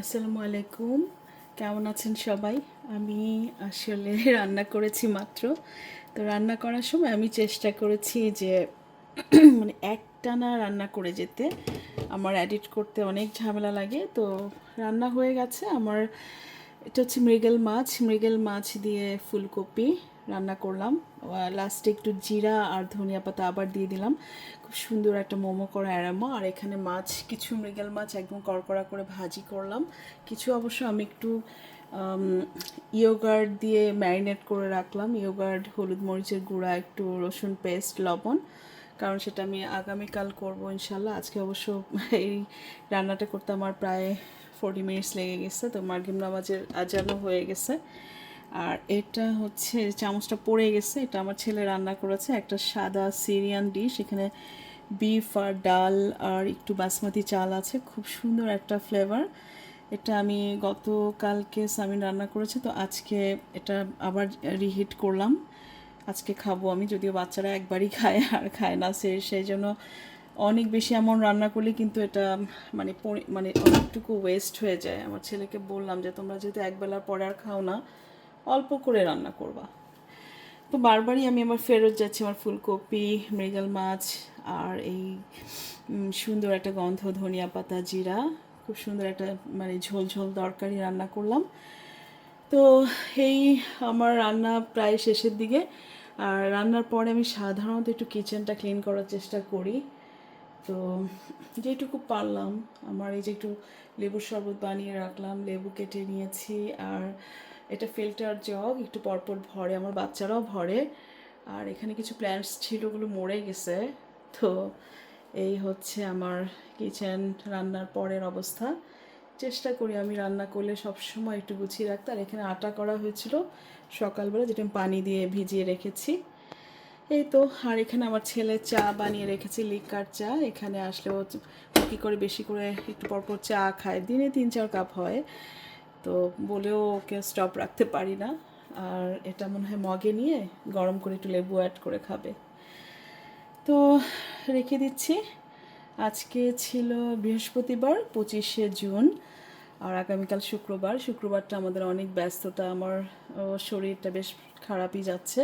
আসসালামু আলাইকুম। কেমন আছেন সবাই? আমি আসলে রান্না করেছি মাত্র। তো রান্না করার সময় আমি চেষ্টা করেছি যে মানে একটানা রান্না করে যেতে। আমার এডিট করতে অনেক ঝামেলা লাগে। তো রান্না হয়ে গেছে আমার। এটা হচ্ছে মৃগেল মাছ দিয়ে ফুলকপি রান্না করলাম। লাস্টে একটু জিরা আর ধনিয়া পাতা আবার দিয়ে দিলাম। খুব সুন্দর একটা মোমো করা অ্যারোমা। আর এখানে মাছ, কিছু মৃগেল মাছ একদম কড়কড়া করে ভাজি করলাম। কিছু অবশ্য আমি একটু ইয়োগার্ট দিয়ে ম্যারিনেট করে রাখলাম। ইয়োগার্ট, হলুদ মরিচের গুঁড়া, একটু রসুন পেস্ট, লবণ, কারণ সেটা আমি আগামীকাল করব ইনশাল্লাহ। আজকে অবশ্য এই রান্নাটা করতে আমার প্রায় 40 মিনিটস লেগে গেছে। তো মাগরিব নামাজের আজানও হয়ে গেছে। আর এটা হচ্ছে চামচটা পড়ে গেছে, এটা আমার ছেলে রান্না করেছে। একটা সাদা সিরিয়ান ডিশ, এখানে বিফ আর ডাল আর একটু বাসমতি চাল আছে, খুব সুন্দর একটা ফ্লেভার। এটা আমি গতকালকে সামিন রান্না করেছে, তো আজকে এটা আবার রিহিট করলাম। আজকে খাবো আমি, যদিও বাচ্চারা একবারই খায় আর খায় না, সেই জন্য অনেক বেশি এমন রান্না করলে কিন্তু এটা মানে অনেকটুকু ওয়েস্ট হয়ে যায়। আমার ছেলেকে বললাম যে তোমরা যেহেতু একবেলার পরে আর খাও না, অল্প করে রান্না করবা। তো বারবারই আমি আমার ফেরত যাচ্ছি আমার ফুলকপি, মৃগেল মাছ আর এই সুন্দর একটা গন্ধ ধনিয়া পাতা জিরা, খুব সুন্দর একটা মানে ঝোল ঝোল তরকারি রান্না করলাম। তো এই আমার রান্না প্রায় শেষের দিকে। আর রান্নার পরে আমি সাধারণত একটু কিচেনটা ক্লিন করার চেষ্টা করি। তো যেটুকু পারলাম, আমার এই যে একটু লেবুর শরবত বানিয়ে রাখলাম, লেবু কেটে নিয়েছি। আর এটা ফিল্টার জগ, একটু পরপর ভরে, আমার বাচ্চারাও ভরে। আর এখানে কিছু প্ল্যান্টস ছিল, ওগুলো মরে গেছে। তো এই হচ্ছে আমার কিচেন রান্নার পরের অবস্থা। চেষ্টা করি আমি রান্না করলে সবসময় একটু গুছিয়ে রাখতে। আর এখানে আটা করা হয়েছিল সকালবেলা, যেটা আমি পানি দিয়ে ভিজিয়ে রেখেছি। এই তো। আর এখানে আমার ছেলে চা বানিয়ে রেখেছি, লিকার চা। এখানে আসলেও কী করে বেশি করে একটু পরপর চা খায়, দিনে 3-4 কাপ হয়। তো বলেও ওকে স্টপ রাখতে পারি না। আর এটা মনে হয় মগে নিয়ে গরম করে একটু লেবু অ্যাড করে খাবে। তো রেখে দিচ্ছি। আজকে ছিল বৃহস্পতিবার, 25শে জুন। আর আগামীকাল শুক্রবার। শুক্রবারটা আমাদের অনেক ব্যস্ততা। আমার শরীরটা বেশ খারাপই যাচ্ছে,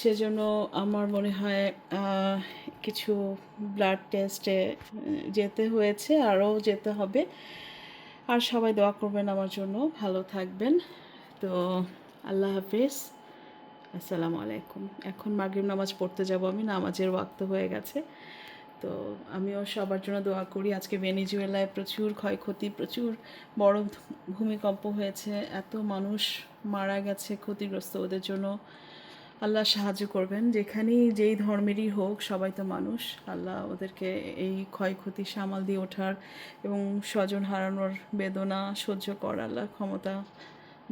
সেজন্য আমার মনে হয় কিছু ব্লাড টেস্টে যেতে হয়েছে, আরও যেতে হবে। আর সবাই দোয়া করবেন আমার জন্য, ভালো থাকবেন। তো আল্লাহ হাফিজ, আসসালামু আলাইকুম। এখন মাগরিব নামাজ পড়তে যাব আমি, নামাজের ওয়াক্ত হয়ে গেছে। তো আমিও সবার জন্য দোয়া করি। আজকে ভেনেজুয়েলায় প্রচুর ক্ষয়ক্ষতি, প্রচুর বড় ভূমিকম্প হয়েছে, এত মানুষ মারা গেছে, ক্ষতিগ্রস্ত। ওদের জন্য আল্লাহ সাহায্য করবেন, যেখানেই যেই ধর্মেরই হোক, সবাই তো মানুষ। আল্লাহ ওদেরকে এই ক্ষয়ক্ষতি সামাল দিয়ে ওঠার এবং স্বজন হারানোর বেদনা সহ্য করার আল্লাহ ক্ষমতা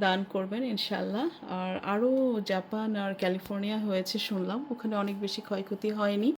দান করবেন ইনশাল্লাহ। আর আরও জাপান আর ক্যালিফোর্নিয়া হয়েছে শুনলাম, ওখানে অনেক বেশি ক্ষয়ক্ষতি হয়নি।